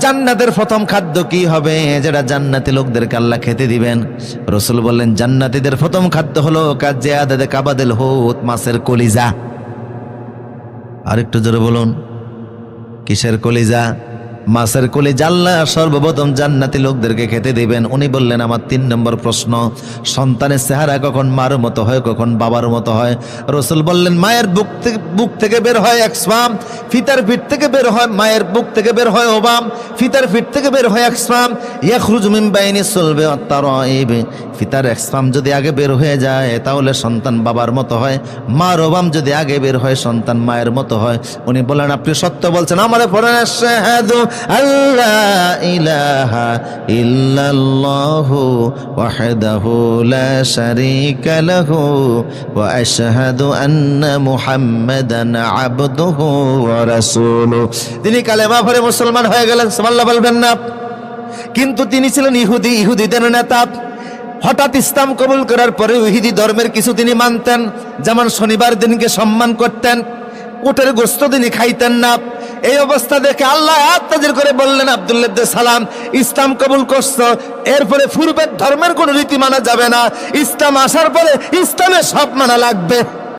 জান্নাতের প্রথম খাদ্য কি হবে যেটা জান্নাতি লোকদেরকে আল্লাহ খেতে দিবেন? রাসূল বললেন জান্নাতীদের প্রথম খাদ্য হলো কাজিয়াদে কাবাদিল হুত, মাছের কলিজা। আরেকটু জোরে বলুন, কিসের কলিজা? মাছের কলিজা আল্লাহ সর্বপ্রথম জান্নাতি লোকদেরকে খেতে দিবেন। উনি বললেন আমার 3 নম্বর প্রশ্ন, সন্তানের চেহারা কখন মার মতো হয়, কখন বাবার মতো হয়? রাসূল বললেন মায়ের বুক থেকে বের হয় এক স্পাম, ফিতার পিঠ থেকে বের হয়, মায়ের বুক থেকে বের হয় ওবাম, ফিতার পিঠ থেকে বের হয় এক স্পাম, ইয়াখরুজু মিন বাইনি সুলবি ওয়াত তারাইব। ফিতার এক স্পাম যদি আগে বের হয়ে যায় তাহলে সন্তান বাবার মতো হয়, মার ওবাম যদি আগে বের হয় সন্তান মায়ের মতো হয়। উনি বললেন আপনি সত্য বলছেন। আমারে পড়েন আশহাদু আল্লাহ ইলাহা ইল্লাল্লাহু ওয়াহদাহু লা শারীকা লাহু ওয়া আশহাদু আন্না মুহাম্মাদান আবদুহু ওয়া রাসূলুহু। তিনি কালেমা পড়ে মুসলমান হয়ে গেলেন, সুবহানাল্লাহ বলবেন না? কিন্তু তিনি ছিলেন ইহুদি, ইহুদিদের নেতা। হঠাৎ ইসলাম কবুল করার পরে ইহুদি ধর্মের কিছু তিনি মানতেন, যেমন শনিবার দিনকে সম্মান করতেন, উটের গোশত তিনি খাইতেন না। এই অবস্থা দেখে আল্লাহ আয়াত নাযিল করে বললেন আব্দুল্লাহ ইবনে সালাম ইসলাম কবুল করছো, এরপরে পূর্বের ধর্মের কোন রীতি মানা যাবে না, ইসলাম আসার পরে ইসলামের সব মানা লাগবে।